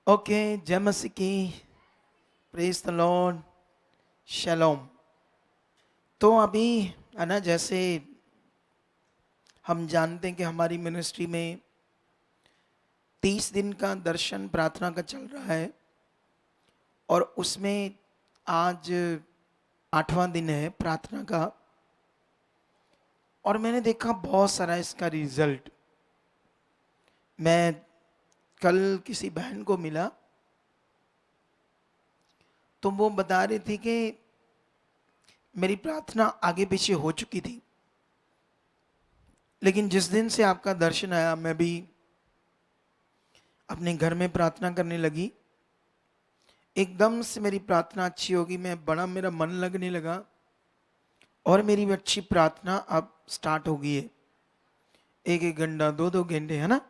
Okay, जय मसीह की। Praise the Lord. शलोम। तो अभी है ना, जैसे हम जानते हैं कि हमारी मिनिस्ट्री में 30 दिन का दर्शन प्रार्थना का चल रहा है और उसमें आज 8वां दिन है प्रार्थना का। और मैंने देखा बहुत सारा इसका रिजल्ट। मैं कल किसी बहन को मिला तो वो बता रही थी कि मेरी प्रार्थना आगे पीछे हो चुकी थी, लेकिन जिस दिन से आपका दर्शन आया मैं भी अपने घर में प्रार्थना करने लगी। एकदम से मेरी प्रार्थना अच्छी होगी, मेरा मन लगने लगा और मेरी भी अच्छी प्रार्थना अब स्टार्ट हो गई है। 1-1 घंटा 2-2 घंटे, है ना।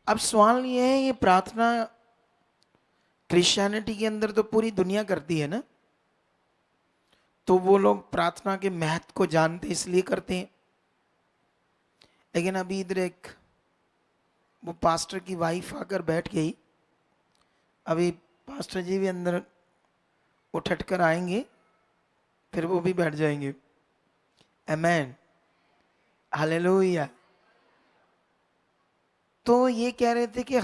अब सवाल ये है, ये प्रार्थना क्रिश्चियनिटी के अंदर तो पूरी दुनिया करती है ना, तो वो लोग प्रार्थना के महत्व को जानते इसलिए करते हैं। लेकिन अभी इधर एक वो पास्टर की वाइफ आकर बैठ गई। अभी पास्टर जी भी अंदर उठट कर आएंगे, फिर वो भी बैठ जाएंगे। आमेन, हालेलुया। तो ये कह रहे थे कि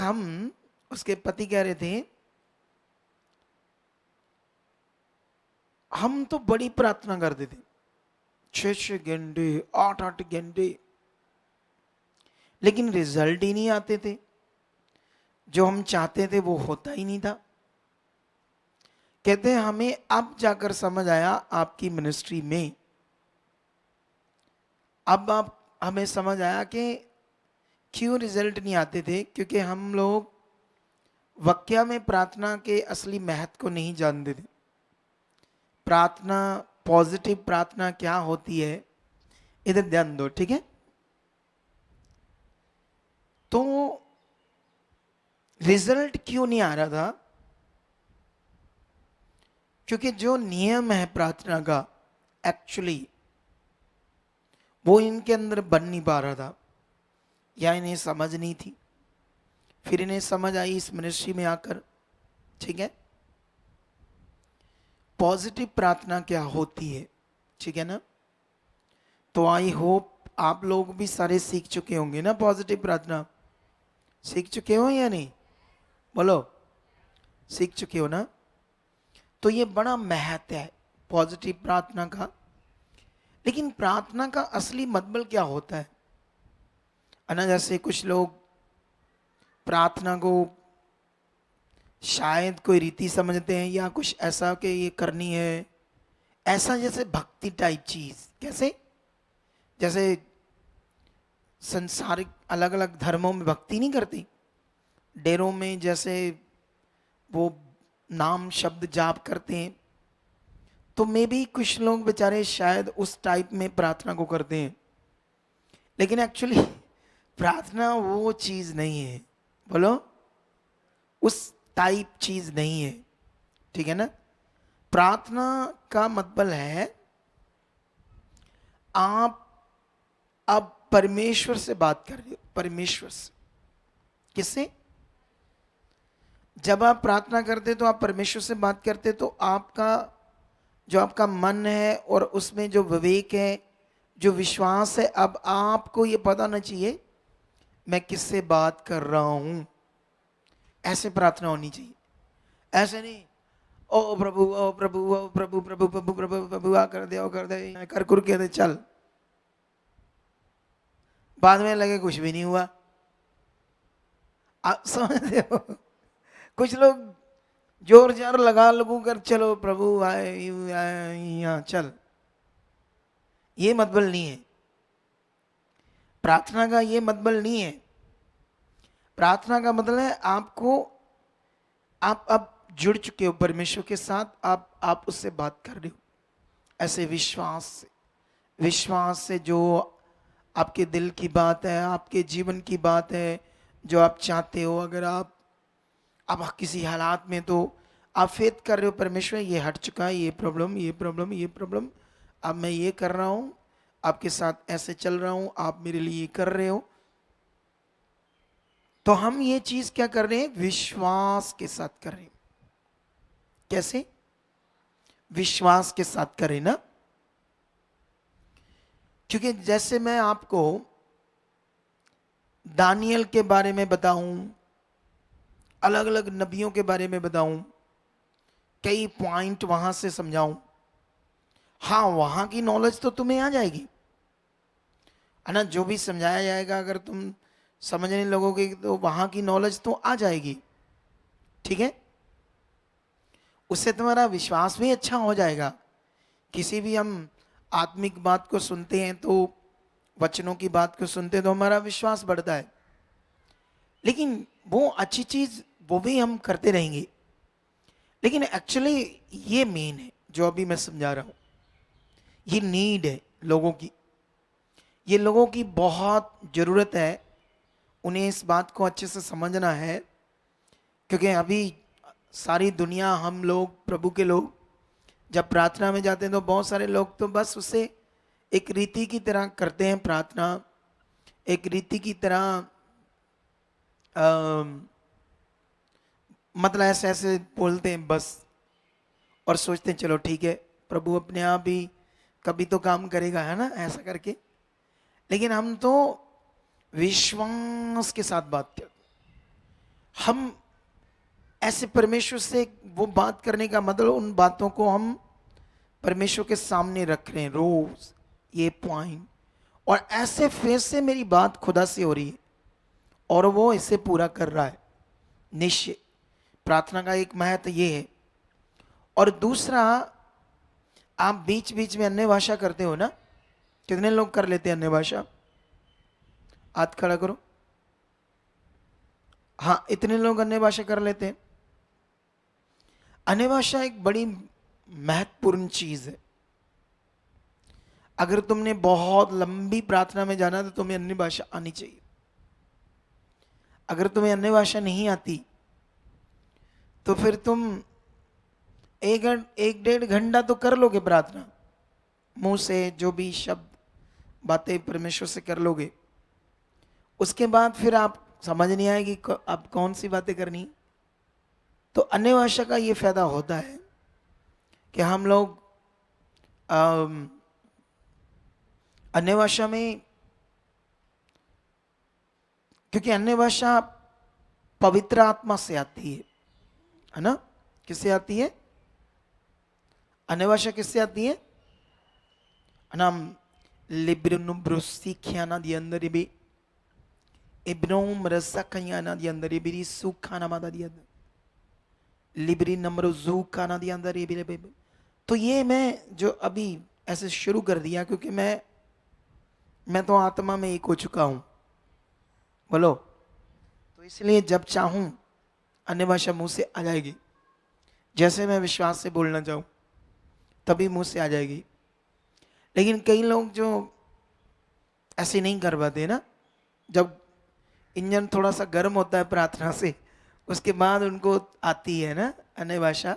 उसके पति कह रहे थे हम तो बड़ी प्रार्थना करते थे, 6-6 घंटे 8-8 घंटे, लेकिन रिजल्ट ही नहीं आते थे। जो हम चाहते थे वो होता ही नहीं था। कहते हैं हमें अब जाकर समझ आया आपकी मिनिस्ट्री में, अब आप हमें समझ आया कि क्यों रिजल्ट नहीं आते थे, क्योंकि हम लोग वाक्या में प्रार्थना के असली महत्व को नहीं जानते थे। प्रार्थना, पॉजिटिव प्रार्थना क्या होती है, इधर ध्यान दो, ठीक है। तो रिजल्ट क्यों नहीं आ रहा था, क्योंकि जो नियम है प्रार्थना का एक्चुअली वो इनके अंदर बन नहीं पा रहा था, या इन्हें समझ नहीं थी। फिर इन्हें समझ आई इस मिनिस्ट्री में आकर, ठीक है, पॉजिटिव प्रार्थना क्या होती है, ठीक है ना। तो आई होप आप लोग भी सारे सीख चुके होंगे ना, पॉजिटिव प्रार्थना सीख चुके हो या नहीं, बोलो, सीख चुके हो ना। तो ये बड़ा महत्व है पॉजिटिव प्रार्थना का। लेकिन प्रार्थना का असली मतलब क्या होता है ना। जैसे कुछ लोग प्रार्थना को शायद कोई रीति समझते हैं या कुछ ऐसा कि ये करनी है, ऐसा जैसे भक्ति टाइप चीज। कैसे, जैसे संसारिक अलग अलग धर्मों में भक्ति नहीं करती, डेरों में जैसे वो नाम शब्द जाप करते हैं, तो मे भी कुछ लोग बेचारे शायद उस टाइप में प्रार्थना को करते हैं। लेकिन एक्चुअली प्रार्थना वो चीज नहीं है, बोलो, उस टाइप चीज नहीं है, ठीक है ना। प्रार्थना का मतलब है आप अब परमेश्वर से बात कर रहे हो, परमेश्वर से। किससे? जब आप प्रार्थना करते तो आप परमेश्वर से बात करते, तो आपका जो आपका मन है और उसमें जो विवेक है, जो विश्वास है, अब आपको ये पता ना चाहिए मैं किससे बात कर रहा हूं। ऐसे प्रार्थना होनी चाहिए, ऐसे नहीं ओ प्रभु ओ प्रभु ओ प्रभु प्रभु प्रभु प्रभु प्रभु आ कर दे, ओ कर दे, कर कुर के दे, चल, बाद में लगे कुछ भी नहीं हुआ। आप समझते हो, कुछ लोग जोर जार लगा लगू कर चलो प्रभु आए यहाँ चल, ये मतलब नहीं है। प्रार्थना का ये मतलब नहीं है। प्रार्थना का मतलब है आपको, आप अब जुड़ चुके हो परमेश्वर के साथ, आप उससे बात कर रहे हो ऐसे विश्वास से, विश्वास से जो आपके दिल की बात है, आपके जीवन की बात है, जो आप चाहते हो। अगर आप अब किसी हालात में, तो आप फेथ कर रहे हो परमेश्वर ये हट चुका है, ये प्रॉब्लम ये प्रॉब्लम ये प्रॉब्लम, अब मैं ये कर रहा हूँ, आपके साथ ऐसे चल रहा हूँ, आप मेरे लिए ये कर रहे हो। तो हम ये चीज क्या कर रहे हैं, विश्वास के साथ कर रहे हैं। कैसे? विश्वास के साथ करें ना। क्योंकि जैसे मैं आपको दानियल के बारे में बताऊं, अलग अलग नबियों के बारे में बताऊं, कई पॉइंट वहां से समझाऊं, हाँ वहां की नॉलेज तो तुम्हें आ जाएगी, है ना। जो भी समझाया जाएगा अगर तुम समझने लगोगे तो वहां की नॉलेज तो आ जाएगी, ठीक है। उससे तुम्हारा विश्वास भी अच्छा हो जाएगा। किसी भी हम आत्मिक बात को सुनते हैं तो, वचनों की बात को सुनते हैं तो हमारा विश्वास बढ़ता है। लेकिन वो अच्छी चीज वो भी हम करते रहेंगे, लेकिन एक्चुअली ये मेन है जो अभी मैं समझा रहा हूं, ये नीड है लोगों की, ये लोगों की बहुत जरूरत है। उन्हें इस बात को अच्छे से समझना है, क्योंकि अभी सारी दुनिया, हम लोग, प्रभु के लोग जब प्रार्थना में जाते हैं तो बहुत सारे लोग तो बस उसे एक रीति की तरह करते हैं प्रार्थना, एक रीति की तरह मतलब ऐसे ऐसे बोलते हैं बस, और सोचते हैं चलो ठीक है प्रभु अपने आप ही कभी तो काम करेगा, है ना, ऐसा करके। लेकिन हम तो विश्वास के साथ बात करते, हम ऐसे परमेश्वर से वो बात करने का मतलब, उन बातों को हम परमेश्वर के सामने रख रहे हैं रोज, ये पॉइंट, और ऐसे फेस से मेरी बात खुदा से हो रही है और वो इसे पूरा कर रहा है। निश्चय प्रार्थना का एक महत्व ये है। और दूसरा, आप बीच बीच में अन्य भाषा करते हो ना। कितने लोग कर लेते हैं अन्य भाषा? हाथ खड़ा करो। हाँ, इतने लोग अन्य भाषा कर लेते हैं। अन्य भाषा एक बड़ी महत्वपूर्ण चीज है। अगर तुमने बहुत लंबी प्रार्थना में जाना तो तुम्हें अन्य भाषा आनी चाहिए। अगर तुम्हें अन्य भाषा नहीं आती तो फिर तुम एक डेढ़ घंटा तो कर लोगे प्रार्थना, मुंह से जो भी शब्द बातें परमेश्वर से कर लोगे। उसके बाद फिर आप समझ नहीं आएगी आप कौन सी बातें करनी। तो अन्य भाषा का ये फायदा होता है कि हम लोग अन्य भाषा में, क्योंकि अन्य भाषा पवित्र आत्मा से आती है ना। किससे आती है? अन्य भाषा किससे आती है? नाम लिब्रनु ब्रुसी ख्याना दी अंदर भी इब्नोम रसा कयाना दी अंदर भी सुखाना मादा दी अंदर लिब्री नंबर जू खाना दी अंदर ये भी। तो ये मैं जो अभी ऐसे शुरू कर दिया क्योंकि मैं तो आत्मा में एक हो चुका हूं, बोलो। तो इसलिए जब चाहूं अन्य भाषा मुंह से आ जाएगी, जैसे मैं विश्वास से बोलना चाहूं तभी मुंह से आ जाएगी। लेकिन कई लोग जो ऐसे नहीं कर पाते ना, जब इंजन थोड़ा सा गर्म होता है प्रार्थना से, उसके बाद उनको आती है ना अन्य भाषा।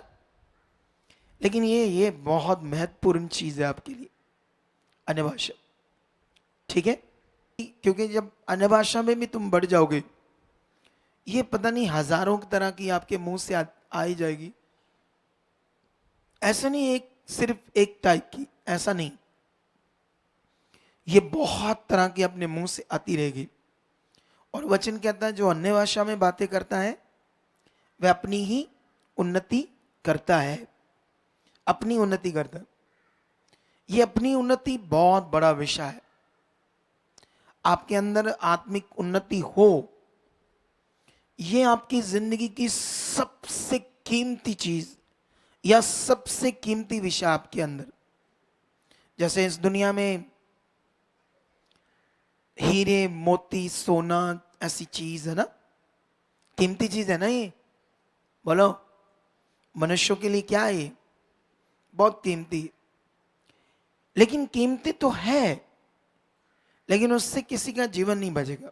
लेकिन ये बहुत महत्वपूर्ण चीज है आपके लिए, अन्य भाषा, ठीक है। क्योंकि जब अन्य भाषा में भी तुम बढ़ जाओगे, ये पता नहीं हजारों की तरह की आपके मुंह से आ ही जाएगी। ऐसा नहीं एक सिर्फ एक टाइप की, ऐसा नहीं, ये बहुत तरह की अपने मुंह से आती रहेगी। और वचन कहता है जो अन्य भाषा में बातें करता है वह अपनी ही उन्नति करता है, अपनी उन्नति करता है। ये अपनी उन्नति बहुत बड़ा विषय है। आपके अंदर आत्मिक उन्नति हो, ये आपकी जिंदगी की सबसे कीमती चीज या सबसे कीमती विषय आपके अंदर। जैसे इस दुनिया में हीरे मोती सोना ऐसी चीज है ना, कीमती चीज है ना ये, बोलो। मनुष्यों के लिए क्या है ये? बहुत कीमती। लेकिन कीमती तो है, लेकिन उससे किसी का जीवन नहीं बचेगा।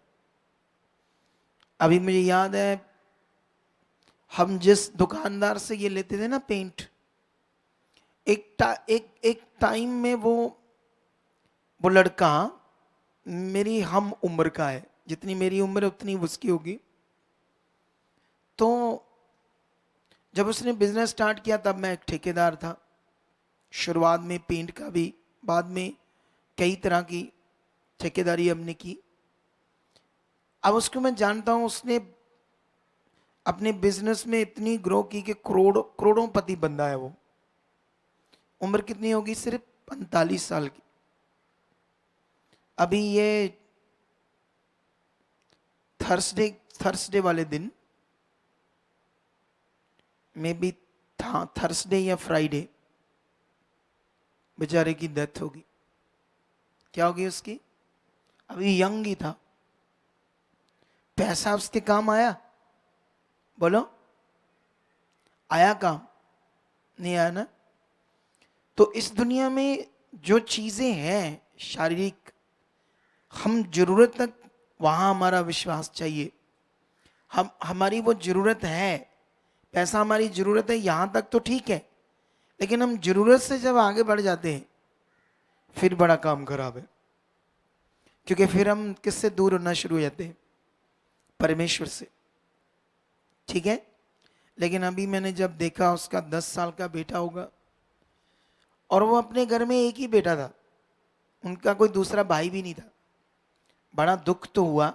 अभी मुझे याद है हम जिस दुकानदार से ये लेते थे ना पेंट, एक टाइम में वो लड़का मेरी हम उम्र का है, जितनी मेरी उम्र है उतनी उसकी होगी। तो जब उसने बिजनेस स्टार्ट किया तब मैं एक ठेकेदार था, शुरुआत में पेंट का भी, बाद में कई तरह की ठेकेदारी हमने की। अब उसको मैं जानता हूँ, उसने अपने बिजनेस में इतनी ग्रो की कि करोड़ों पति बंदा है वो। उम्र कितनी होगी? सिर्फ 45 साल की। अभी ये थर्सडे वाले दिन में भी था, थर्सडे या फ्राइडे, बेचारे की डेथ होगी। क्या होगी उसकी? अभी यंग ही था। पैसा उसके काम आया? बोलो, आया काम? नहीं आया ना। तो इस दुनिया में जो चीजें हैं शारीरिक, हम जरूरत तक वहां हमारा विश्वास चाहिए। हमारी वो जरूरत है, पैसा हमारी जरूरत है यहां तक तो ठीक है, लेकिन हम जरूरत से जब आगे बढ़ जाते हैं फिर बड़ा काम खराब है। क्योंकि फिर हम किससे दूर होना शुरू हो जाते हैं? परमेश्वर से। ठीक है। लेकिन अभी मैंने जब देखा, उसका 10 साल का बेटा होगा, और वो अपने घर में एक ही बेटा था, उनका कोई दूसरा भाई भी नहीं था। बड़ा दुख तो हुआ।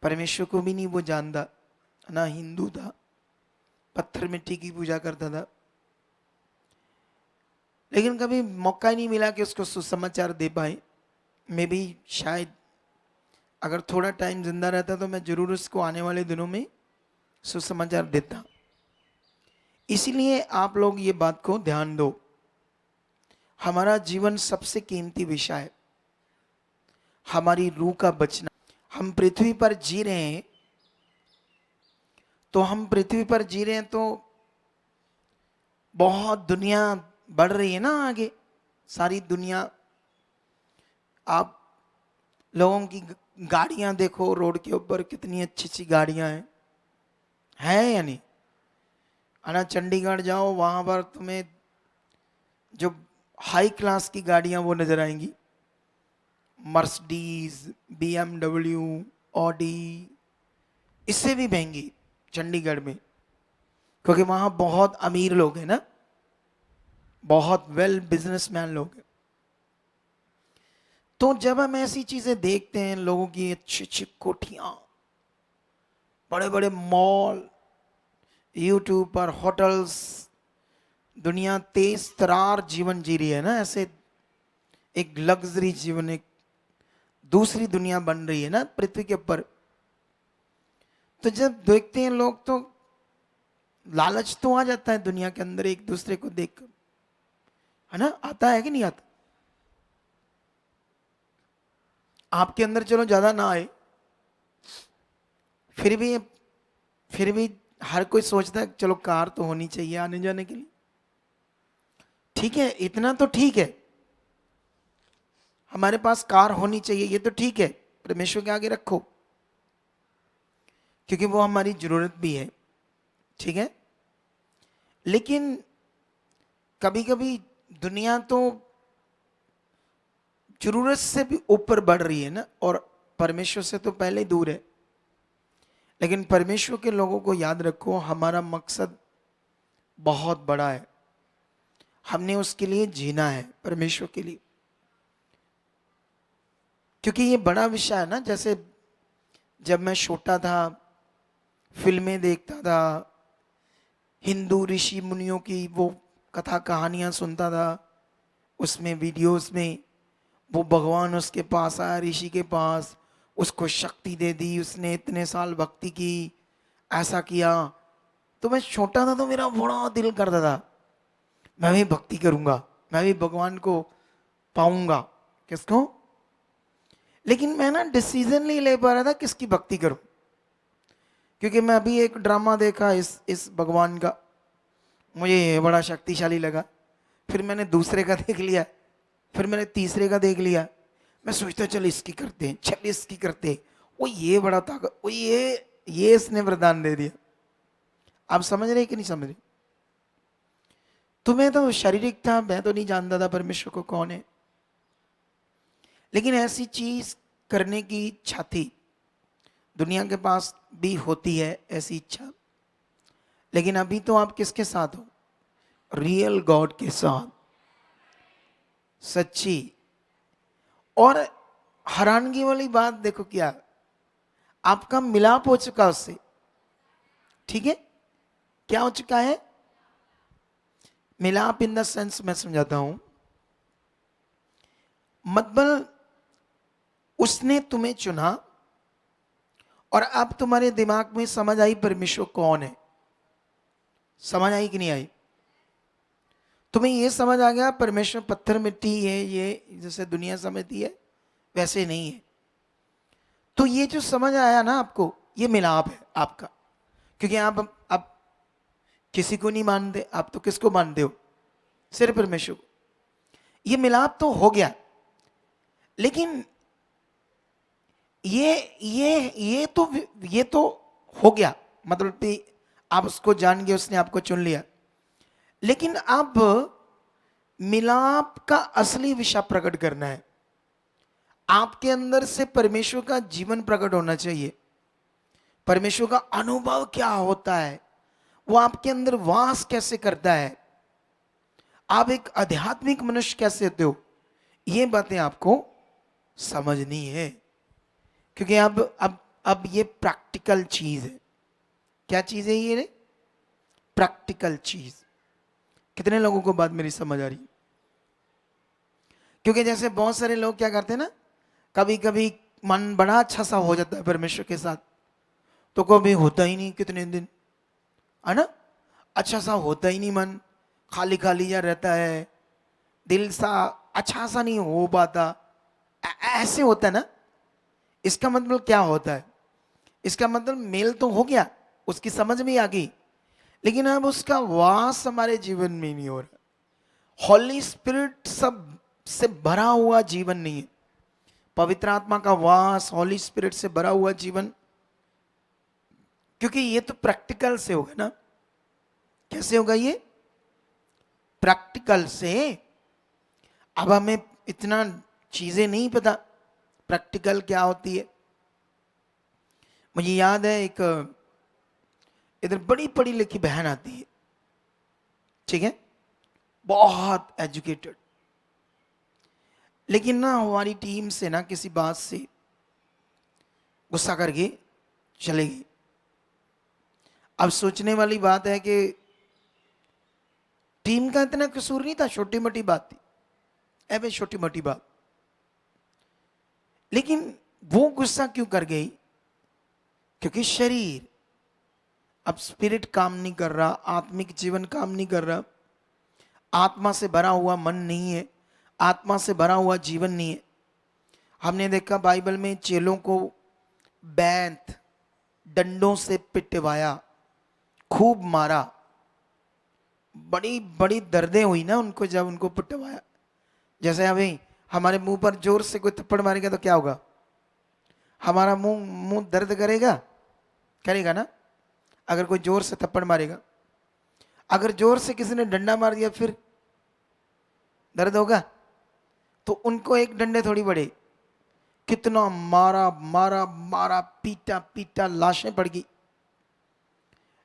परमेश्वर को भी नहीं वो जानता, ना हिंदू था, पत्थर मिट्टी की पूजा करता था। लेकिन कभी मौका ही नहीं मिला कि उसको सुसमाचार दे पाए। मैं भी शायद अगर थोड़ा टाइम जिंदा रहता तो मैं जरूर उसको आने वाले दिनों में सुसमाचार देता। इसीलिए आप लोग ये बात को ध्यान दो, हमारा जीवन सबसे कीमती विषय है, हमारी रूह का बचना। हम पृथ्वी पर जी रहे हैं, तो हम पृथ्वी पर जी रहे हैं तो बहुत दुनिया बढ़ रही है ना आगे, सारी दुनिया। आप लोगों की गाड़ियां देखो, रोड के ऊपर कितनी अच्छी अच्छी गाड़ियां हैं या नहीं? है ना। चंडीगढ़ जाओ, वहां पर तुम्हें जो हाई क्लास की गाड़ियां वो नजर आएंगी, मर्सिडीज, BMW, ऑडी, इससे भी महंगी चंडीगढ़ में, क्योंकि वहां बहुत अमीर लोग हैं ना, बहुत वेल बिजनेसमैन लोग हैं। तो जब हम ऐसी चीजें देखते हैं, लोगों की अच्छी अच्छी कोठियां, बड़े बड़े मॉल, यूट्यूब पर होटल्स, दुनिया तेज तरार जीवन जी रही है ना, ऐसे एक लग्जरी जीवन, एक दूसरी दुनिया बन रही है ना पृथ्वी के ऊपर। तो जब देखते हैं लोग तो लालच तो आ जाता है दुनिया के अंदर एक दूसरे को देखकर, है ना। आता है कि नहीं आता? आपके अंदर चलो ज्यादा ना आए, फिर भी हर कोई सोचता है चलो कार तो होनी चाहिए आने जाने के लिए। ठीक है, इतना तो ठीक है, हमारे पास कार होनी चाहिए, ये तो ठीक है, परमेश्वर के आगे रखो, क्योंकि वो हमारी जरूरत भी है। ठीक है। लेकिन कभी कभी दुनिया तो जरूरत से भी ऊपर बढ़ रही है ना, और परमेश्वर से तो पहले ही दूर है। लेकिन परमेश्वर के लोगों को याद रखो, हमारा मकसद बहुत बड़ा है, हमने उसके लिए जीना है, परमेश्वर के लिए। क्योंकि ये बड़ा विषय है ना। जैसे जब मैं छोटा था, फिल्में देखता था, हिंदू ऋषि मुनियों की वो कथा कहानियां सुनता था, उसमें वीडियोस में वो भगवान उसके पास आया, ऋषि के पास, उसको शक्ति दे दी, उसने इतने साल भक्ति की, ऐसा किया। तो मैं छोटा था तो मेरा बड़ा दिल करता था मैं भी भक्ति करूंगा, मैं भी भगवान को पाऊंगा। किसको? लेकिन मैं ना डिसीजन नहीं ले पा रहा था किसकी भक्ति करूं, क्योंकि मैं अभी एक ड्रामा देखा इस भगवान का, मुझे बड़ा शक्तिशाली लगा, फिर मैंने दूसरे का देख लिया, फिर मैंने तीसरे का देख लिया, मैं सोचता चल इसकी करते हैं, चल इसकी करते हैं, वो ये बड़ा ताकत, वो ये इसने वरदान दे दिया। आप समझ रहे कि नहीं समझ रहे? तो मैं तो शारीरिक था, मैं तो नहीं जानता था परमेश्वर को कौन है, लेकिन ऐसी चीज करने की इच्छा थी। दुनिया के पास भी होती है ऐसी इच्छा, लेकिन अभी तो आप किसके साथ हो? रियल गॉड के साथ, सच्ची। और हैरानगी वाली बात देखो, क्या आपका मिलाप हो चुका उससे, ठीक है? क्या हो चुका है? मिलाप इन द सेंस, मैं समझाता हूं, मतलब उसने तुम्हें चुना और अब तुम्हारे दिमाग में समझ आई परमेश्वर कौन है। समझ आई कि नहीं आई? तुम्हें ये समझ आ गया परमेश्वर पत्थर मिट्टी है, ये जैसे दुनिया समझती है वैसे नहीं है। तो ये जो समझ आया ना आपको, ये मिलाप है आपका। क्योंकि आप अब किसी को नहीं मानते, आप तो किसको मानते हो? सिर्फ परमेश्वर को। ये मिलाप तो हो गया, लेकिन ये तो हो गया, मतलब कि आप उसको जान गए, उसने आपको चुन लिया। लेकिन अब मिलाप का असली विषय प्रकट करना है। आपके अंदर से परमेश्वर का जीवन प्रकट होना चाहिए। परमेश्वर का अनुभव क्या होता है, वो आपके अंदर वास कैसे करता है, आप एक आध्यात्मिक मनुष्य कैसे होते हो, ये बातें आपको समझनी है। क्योंकि अब ये प्रैक्टिकल चीज है। क्या चीज है ये? प्रैक्टिकल चीज। कितने लोगों को बात मेरी समझ आ रही? क्योंकि जैसे बहुत सारे लोग क्या करते हैं ना, कभी कभी मन बड़ा अच्छा सा हो जाता है परमेश्वर के साथ, तो कभी होता ही नहीं कितने दिन, है ना? अच्छा सा होता ही नहीं, मन खाली खाली या रहता है, दिल सा अच्छा सा नहीं हो पाता। ऐसे होता है ना। इसका मतलब क्या होता है? इसका मतलब मेल तो हो गया, उसकी समझ में आ गई, लेकिन अब उसका वास हमारे जीवन में नहीं हो रहा। हॉली स्पिरिट सब से भरा हुआ जीवन नहीं है। पवित्र आत्मा का वास, हॉली स्पिरिट से भरा हुआ जीवन, क्योंकि ये तो प्रैक्टिकल से होगा ना। कैसे होगा ये? प्रैक्टिकल से। अब हमें इतना चीजें नहीं पता प्रैक्टिकल क्या होती है। मुझे याद है, एक इधर बड़ी पढ़ी लिखी बहन आती है, ठीक है, बहुत एजुकेटेड, लेकिन ना हमारी टीम से ना किसी बात से गुस्सा करके चलेगी। अब सोचने वाली बात है कि टीम का इतना कसूर नहीं था, छोटी मोटी बात थी, ऐसे छोटी मोटी बात, लेकिन वो गुस्सा क्यों कर गई? क्योंकि शरीर, अब स्पिरिट काम नहीं कर रहा, आत्मिक जीवन काम नहीं कर रहा, आत्मा से भरा हुआ मन नहीं है, आत्मा से भरा हुआ जीवन नहीं है। हमने देखा बाइबल में चेलों को बैंत डंडों से पिटवाया, खूब मारा, बड़ी बड़ी दर्दें हुई ना उनको जब उनको पिटवाया। जैसे अभी हमारे मुंह पर जोर से कोई थप्पड़ मारेगा तो क्या होगा? हमारा मुंह मुंह दर्द करेगा, करेगा ना, अगर कोई जोर से थप्पड़ मारेगा। अगर जोर से किसी ने डंडा मार दिया फिर दर्द होगा? तो उनको एक डंडे थोड़ी बड़े, कितना मारा मारा मारा, पीटा पीटा, लाशें पड़ गई।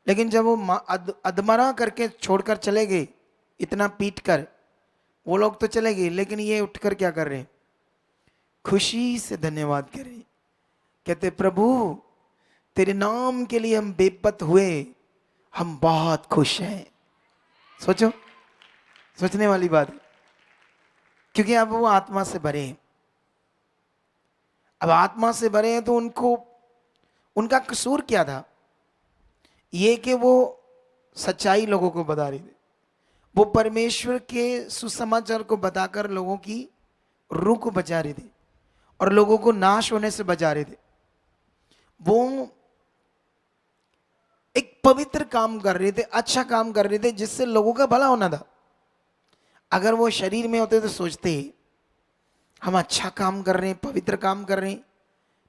लेकिन जब वो अधमरा करके छोड़कर चले गए, इतना पीट कर, वो लोग तो चले गए, लेकिन ये उठकर क्या कर रहे हैं? खुशी से धन्यवाद कर रहे हैं। कहते प्रभु तेरे नाम के लिए हम बेपत हुए, हम बहुत खुश हैं। सोचो, सोचने वाली बात है। क्योंकि अब वो आत्मा से भरे हैं। अब आत्मा से भरे हैं तो उनको, उनका कसूर क्या था? ये कि वो सच्चाई लोगों को बता रहे थे, वो परमेश्वर के सुसमाचार को बताकर लोगों की रूह को बचा रहे थे और लोगों को नाश होने से बचा रहे थे। वो एक पवित्र काम कर रहे थे, अच्छा काम कर रहे थे, जिससे लोगों का भला होना था। अगर वो शरीर में होते तो सोचते हम अच्छा काम कर रहे हैं, पवित्र काम कर रहे हैं,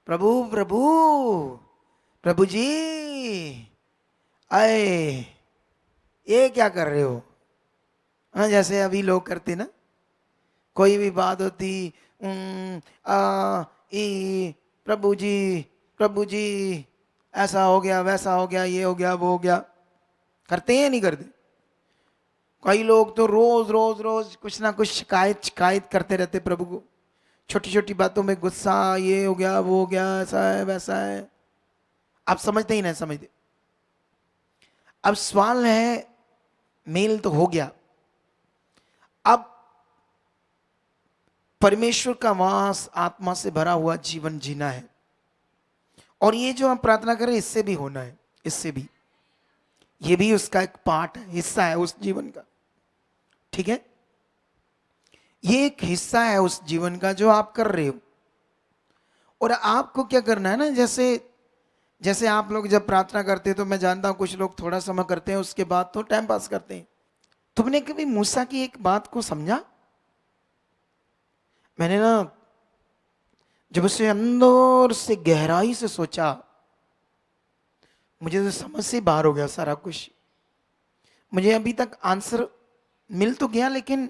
प्रभु प्रभु प्रभु जी आए, ये क्या कर रहे हो? हाँ, जैसे अभी लोग करते ना, कोई भी बात होती, आ ई प्रभु जी ऐसा हो गया, वैसा हो गया, ये हो गया, वो हो गया। करते हैं नहीं करते? कई लोग तो रोज रोज रोज कुछ ना कुछ शिकायत शिकायत करते रहते प्रभु को, छोटी छोटी बातों में गुस्सा, ये हो गया, वो हो गया, ऐसा है, वैसा है। आप समझते ही नहीं समझते। अब सवाल है, मेल तो हो गया, अब परमेश्वर का वास आत्मा से भरा हुआ जीवन जीना है। और ये जो हम प्रार्थना करें इससे भी होना है, इससे भी, ये भी उसका एक पार्ट है, हिस्सा है उस जीवन का। ठीक है, ये एक हिस्सा है उस जीवन का जो आप कर रहे हो। और आपको क्या करना है ना, जैसे जैसे आप लोग जब प्रार्थना करते हैं तो मैं जानता हूं कुछ लोग थोड़ा समय करते हैं, उसके बाद तो टाइम पास करते हैं। तुमने कभी मूसा की एक बात को समझा? मैंने ना जब उसे अंदर से गहराई से सोचा, मुझे तो समझ से बाहर हो गया सारा कुछ। मुझे अभी तक आंसर मिल तो गया, लेकिन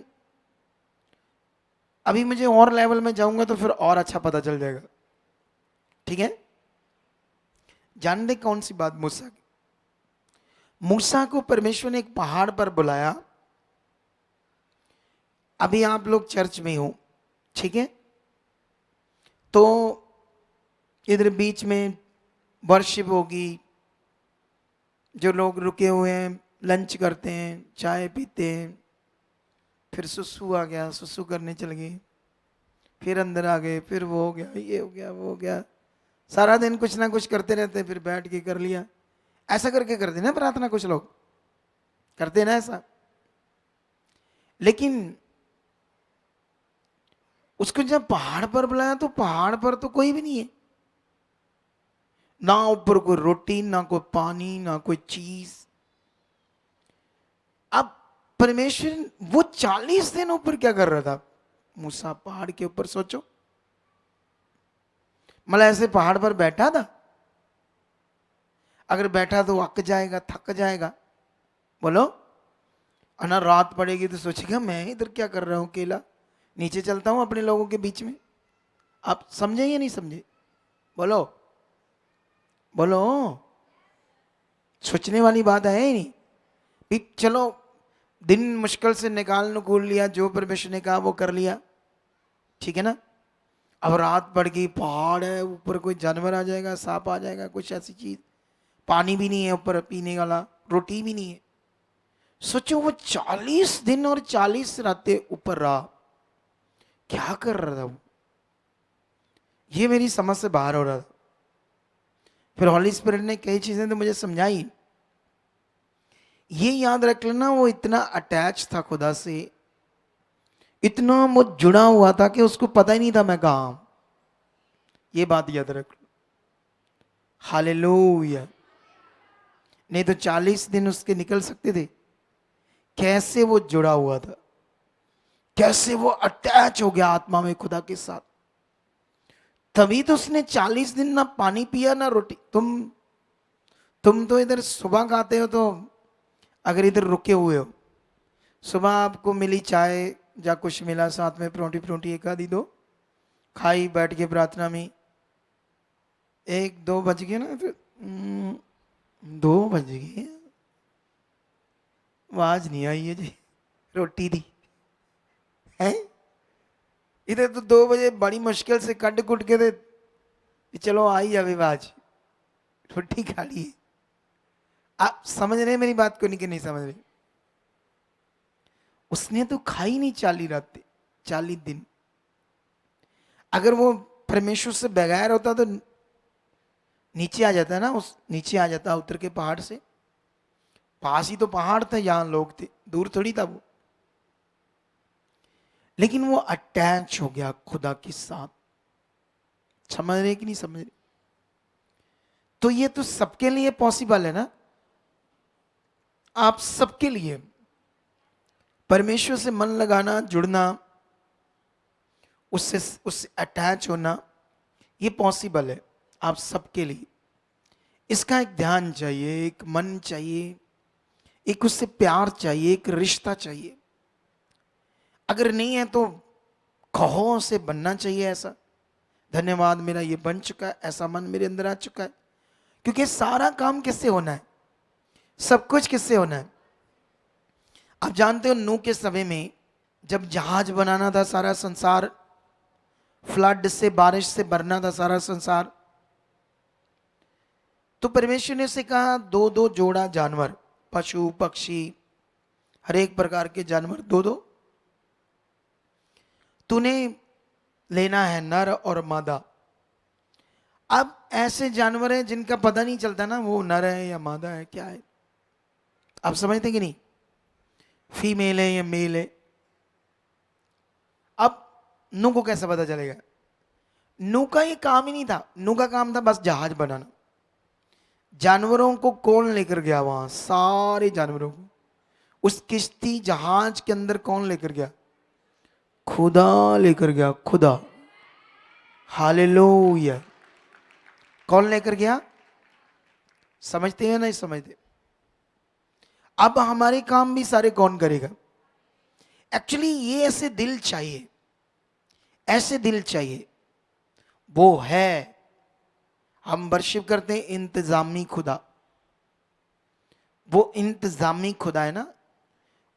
अभी मुझे और लेवल में जाऊंगा तो फिर और अच्छा पता चल जाएगा। ठीक है, जान दे कौन सी बात? मूसा की। मूसा को परमेश्वर ने एक पहाड़ पर बुलाया। अभी आप लोग चर्च में हो, ठीक है, तो इधर बीच में वर्शिप होगी, जो लोग रुके हुए हैं लंच करते हैं, चाय पीते हैं, फिर सुसु आ गया, सुसु करने चल गए, फिर अंदर आ गए, फिर वो हो गया, ये हो गया, वो हो गया। सारा दिन कुछ ना कुछ करते रहते हैं, फिर बैठ के कर लिया। ऐसा करके करते ना प्रार्थना, कुछ लोग करते ना ऐसा। लेकिन उसको जब पहाड़ पर बुलाया तो पहाड़ पर तो कोई भी नहीं है, ना ऊपर कोई रोटी, ना कोई पानी, ना कोई चीज। अब परमेश्वर वो 40 दिन ऊपर क्या कर रहा था? मूसा पहाड़ के ऊपर, सोचो, मतलब ऐसे पहाड़ पर बैठा था। अगर बैठा तो अक जाएगा, थक जाएगा, बोलो। और ना रात पड़ेगी तो सोचेगा मैं इधर क्या कर रहा हूं अकेला, नीचे चलता हूं अपने लोगों के बीच में। आप समझे या नहीं समझे? बोलो बोलो, सोचने वाली बात है ही नहीं। भी चलो, दिन मुश्किल से निकाल लिया, जो परमेश्वर ने कहा वो कर लिया, ठीक है ना। अब रात पड़ गई, पहाड़ है ऊपर, कोई जानवर आ जाएगा, सांप आ जाएगा, कुछ ऐसी चीज, पानी भी नहीं है ऊपर पीने वाला, रोटी भी नहीं है। सोचो वो 40 दिन और 40 रातें ऊपर रहा, क्या कर रहा था वो? ये मेरी समझ से बाहर हो रहा था। फिर हॉली स्पिरिट ने कई चीजें तो मुझे समझाई। ये याद रख लेना, वो इतना अटैच था खुदा से, इतना वो जुड़ा हुआ था कि उसको पता ही नहीं था मैं कहां हूं। ये बात याद रख लो। हालेलुया। नहीं तो 40 दिन उसके निकल सकते थे। कैसे वो जुड़ा हुआ था, कैसे वो अटैच हो गया आत्मा में खुदा के साथ। तभी तो उसने 40 दिन ना पानी पिया ना रोटी। तुम तो इधर सुबह खाते हो, तो अगर इधर रुके हुए हो, सुबह आपको मिली चाय या कुछ मिला, साथ में परोंठी परोंठी एक आधी दो खाई, बैठ के प्रार्थना में, 1-2 बज गए ना, फिर 2 बज गए, आवाज नहीं आई है जी रोटी दी है। इधर तो 2 बजे बड़ी मुश्किल से कट कुट के दे, चलो आई जावे आवाज, रोटी खा ली। आप समझ रहे हैं मेरी बात को? नहीं कि नहीं समझ रहे? उसने तो खाई नहीं 40 रातें, 40 दिन। अगर वो परमेश्वर से बगैर होता तो नीचे आ जाता ना, उस नीचे आ जाता उतर के पहाड़ से। पास ही तो पहाड़ था, यहां लोग थे, दूर थोड़ी था वो। लेकिन वो अटैच हो गया खुदा के साथ। समझ रहे कि नहीं समझ रहे? तो ये तो सबके लिए पॉसिबल है ना, आप सबके लिए परमेश्वर से मन लगाना, जुड़ना, उससे अटैच होना, ये पॉसिबल है आप सबके लिए। इसका एक ध्यान चाहिए, एक मन चाहिए, एक उससे प्यार चाहिए, एक रिश्ता चाहिए। अगर नहीं है तो कहो से बनना चाहिए ऐसा। धन्यवाद, मेरा ये बन चुका है, ऐसा मन मेरे अंदर आ चुका है। क्योंकि सारा काम किससे होना है, सब कुछ किससे होना है। आप जानते हो नूह के समय में जब जहाज बनाना था, सारा संसार फ्लड से, बारिश से भरना था सारा संसार, तो परमेश्वर ने उसे कहा दो दो जोड़ा जानवर, पशु पक्षी हर एक प्रकार के जानवर दो दो तूने लेना है, नर और मादा। अब ऐसे जानवर हैं जिनका पता नहीं चलता ना वो नर है या मादा है, क्या है, आप समझते कि नहीं, फीमेल है या मेल है। अब नूह को कैसे पता चलेगा, नूह का ये काम ही नहीं था, नूह का काम था बस जहाज बनाना। जानवरों को कौन लेकर गया वहां, सारे जानवरों को उस किश्ती जहाज के अंदर कौन लेकर गया, खुदा लेकर गया, खुदा। हालेलुया। कौन लेकर गया, समझते हैं नहीं समझते। अब हमारे काम भी सारे कौन करेगा, एक्चुअली ये ऐसे दिल चाहिए, ऐसे दिल चाहिए, वो है। हम वर्शिप करते हैं इंतजामी खुदा, वो इंतजामी खुदा है ना।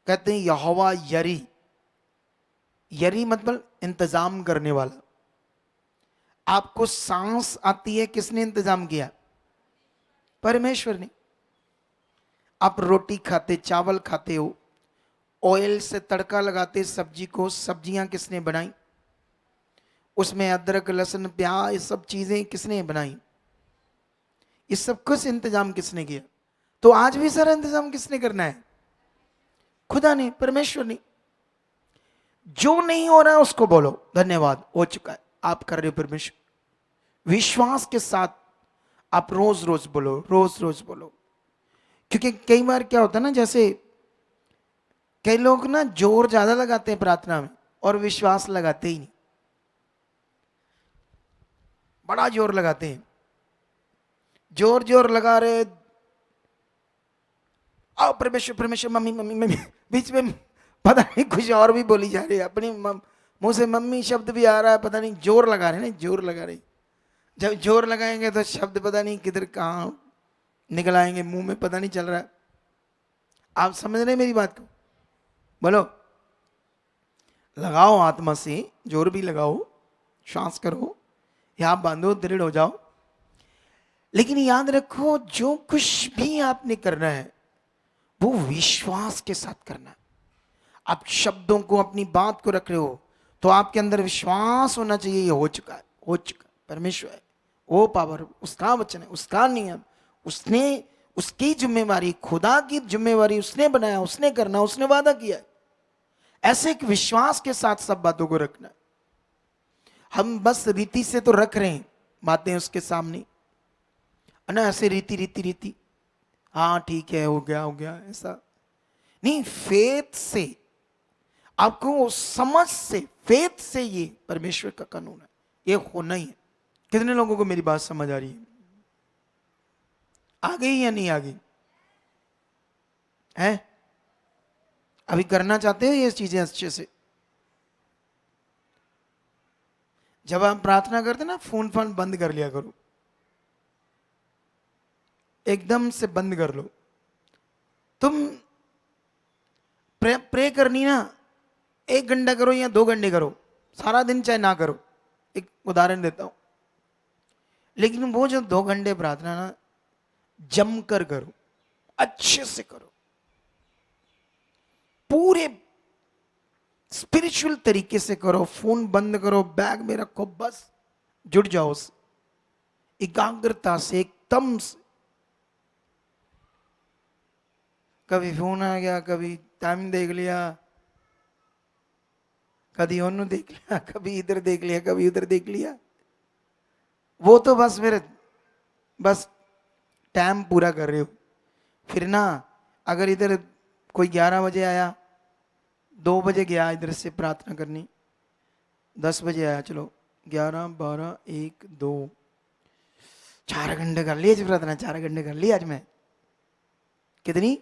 कहते हैं यहोवा यरी, यरी मतलब इंतजाम करने वाला। आपको सांस आती है, किसने इंतजाम किया, परमेश्वर ने। आप रोटी खाते, चावल खाते हो, ऑयल से तड़का लगाते सब्जी को, सब्जियां किसने बनाई, उसमें अदरक लहसुन प्याज ये सब चीजें किसने बनाई, ये सब कुछ इंतजाम किसने किया। तो आज भी सारा इंतजाम किसने करना है, खुदा ने, परमेश्वर ने। जो नहीं हो रहा है उसको बोलो धन्यवाद, हो चुका है, आप कर रहे हो परमेश्वर। विश्वास के साथ आप रोज रोज बोलो, रोज रोज बोलो। क्योंकि कई बार क्या होता है ना, जैसे कई लोग ना जोर ज्यादा लगाते हैं प्रार्थना में और विश्वास लगाते ही नहीं, बड़ा जोर लगाते हैं, जोर जोर लगा रहे, आओ परमेश्वर परमेश्वर, मम्मी मम्मी मम्मी, बीच में पता नहीं कुछ और भी बोली जा रही है, अपनी मुंह से मम्मी शब्द भी आ रहा है, पता नहीं जोर लगा रहे, नहीं जोर लगा रहे। जब जोर लगाएंगे तो शब्द पता नहीं किधर कहाँ निकल आएंगे, मुंह में पता नहीं चल रहा है। आप समझ रहे मेरी बात को, बोलो। लगाओ आत्मा से, जोर भी लगाओ, श्वास करो, या बांधो, दृढ़ हो जाओ। लेकिन याद रखो जो कुछ भी आपने करना है वो विश्वास के साथ करना है। आप शब्दों को, अपनी बात को रख रहे हो तो आपके अंदर विश्वास होना चाहिए, ये हो चुका है, हो चुका है, परमेश्वर है, वो पावर, उसका वचन है, उसका नियम, उसने, उसकी जिम्मेवारी, खुदा की जिम्मेवारी उसने बनाया, उसने करना, उसने वादा किया। ऐसे एक विश्वास के साथ सब बातों को रखना। हम बस रीति से तो रख रहे हैं बातें उसके सामने, ना ऐसे रीति रीति रीति, हाँ ठीक है, हो गया हो गया, ऐसा नहीं। फेथ से, आपको समझ से, फेथ से ये परमेश्वर का कानून है, ये होना ही है। कितने लोगों को मेरी बात समझ आ रही है, आ गई या नहीं आ गई है? अभी करना चाहते हो ये चीजें अच्छे से? जब आप प्रार्थना करते ना, फोन फोन बंद कर लिया करो, एकदम से बंद कर लो। तुम प्रे करनी ना, 1 घंटा करो या 2 घंटे करो, सारा दिन चाहे ना करो। एक उदाहरण देता हूं, लेकिन वो जो 2 घंटे प्रार्थना ना जमकर करो, अच्छे से करो, पूरे स्पिरिचुअल तरीके से करो। फोन बंद करो, बैग में रखो, बस जुड़ जाओ उस एकाग्रता से, एकदम से। कभी फोन आ गया, कभी टाइम देख लिया, कभी ओनू देख लिया, कभी इधर देख लिया, कभी उधर देख लिया, वो तो बस फिर बस टाइम पूरा कर रहे हो। फिर ना अगर इधर कोई 11 बजे आया, 2 बजे गया इधर से प्रार्थना करनी, 10 बजे आया, चलो 11 12 1 2, 4 घंटे कर लिए प्रार्थना, 4 घंटे कर ली आज मैं। कितनी?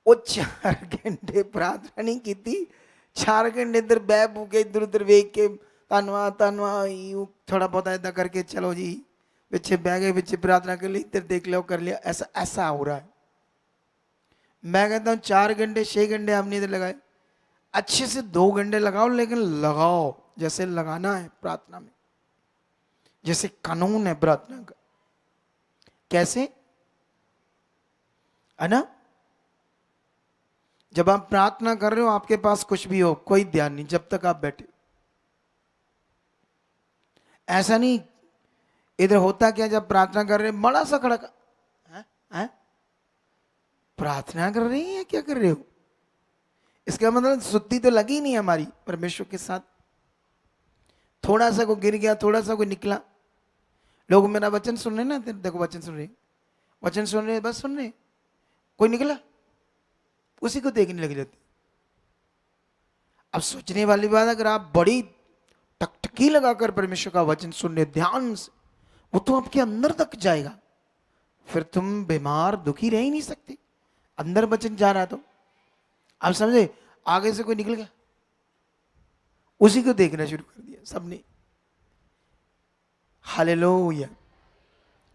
वो 4 घंटे प्रार्थना नहीं की थी, 4 घंटे इधर बैब के, इधर उधर वेख के, धन्यवाद धन्यवाद, थोड़ा बहुत ऐसा करके चलो जी पीछे बह गए, पीछे प्रार्थना कर ली, इधर देख लो, कर लिया, ऐसा ऐसा हो रहा है। मैं कहता हूँ 4 घंटे 6 घंटे आपने इधर लगाए, अच्छे से 2 घंटे लगाओ, लेकिन लगाओ जैसे लगाना है प्रार्थना में, जैसे कानून है प्रार्थना का। कैसे है ना? जब आप प्रार्थना कर रहे हो, आपके पास कुछ भी हो, कोई ध्यान नहीं जब तक आप बैठे। ऐसा नहीं, इधर होता क्या, जब प्रार्थना कर रहे बड़ा सा खड़ा है, प्रार्थना कर रही है, क्या कर रहे हो? इसका मतलब सुत्ती तो लगी नहीं हमारी परमेश्वर के साथ। थोड़ा सा को गिर गया, थोड़ा सा को निकला, लोग मेरा वचन सुन रहे ना, देखो वचन सुन रहे, वचन सुन रहे, बस सुन रहे, कोई निकला उसी को देखने लग जाती। अब सोचने वाली बात, अगर आप बड़ी टकटकी लगाकर परमेश्वर का वचन सुन रहे ध्यान से, वो तो आपके अंदर तक जाएगा, फिर तुम बीमार दुखी रह ही नहीं सकते। अंदर वचन जा रहा है तो आप समझे, आगे से कोई निकल गया, उसी को देखना शुरू कर दिया सबने। हालेलुया।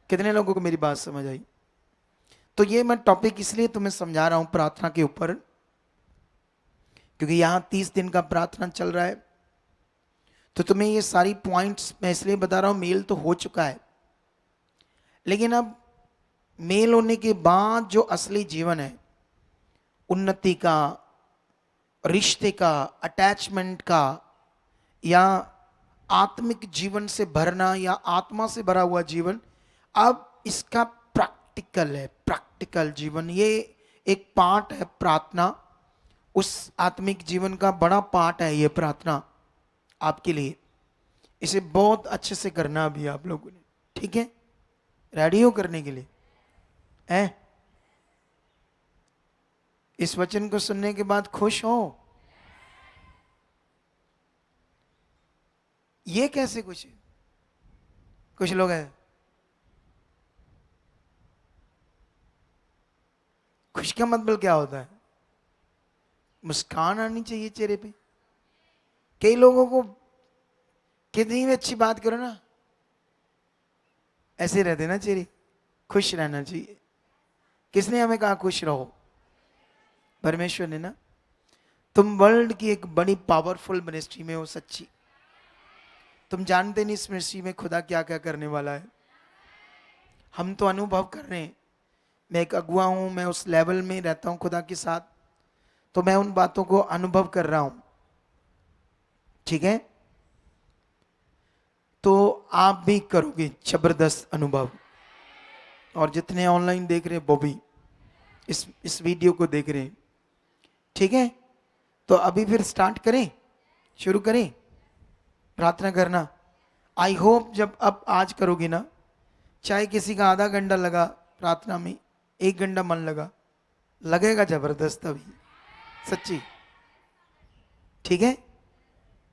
कितने लोगों को मेरी बात समझ आई? तो ये मैं टॉपिक इसलिए तुम्हें समझा रहा हूं प्रार्थना के ऊपर, क्योंकि यहां 30 दिन का प्रार्थना चल रहा है। तो तुम्हें ये सारी पॉइंट्स मैं इसलिए बता रहा हूं, मेल तो हो चुका है, लेकिन अब मेल होने के बाद जो असली जीवन है, उन्नति का, रिश्ते का, अटैचमेंट का, या आत्मिक जीवन से भरना, या आत्मा से भरा हुआ जीवन, अब इसका प्रैक्टिकल है। प्रैक्टिकल जीवन ये एक पार्ट है प्रार्थना, उस आत्मिक जीवन का बड़ा पार्ट है ये प्रार्थना आपके लिए। इसे बहुत अच्छे से करना भी आप लोगों ने, ठीक है? रेडी हो करने के लिए? है? इस वचन को सुनने के बाद खुश हो? ये कैसे कुछ लोग हैं, खुश का मतलब क्या होता है? मुस्कान आनी चाहिए चेहरे पे। कई लोगों को कितनी भी अच्छी बात करो ना, ऐसे रहते ना चेहरे, खुश रहना चाहिए। किसने हमें कहा खुश रहो? परमेश्वर ने ना। तुम वर्ल्ड की एक बड़ी पावरफुल मिनिस्ट्री में हो, सच्ची। तुम जानते नहीं इस मिनिस्ट्री में खुदा क्या क्या करने वाला है। हम तो अनुभव कर रहे हैं, मैं एक अगुआ हूं, मैं उस लेवल में रहता हूं खुदा के साथ, तो मैं उन बातों को अनुभव कर रहा हूं, ठीक है? तो आप भी करोगे जबरदस्त अनुभव, और जितने ऑनलाइन देख रहे हैं वो भी इस वीडियो को देख रहे हैं, ठीक है? तो अभी फिर स्टार्ट करें, शुरू करें प्रार्थना करना। आई होप जब अब आज करोगे ना, चाहे किसी का आधा घंटा लगा प्रार्थना में, 1 घंटा मन लगा, लगेगा जबरदस्त अभी, सच्ची, ठीक है?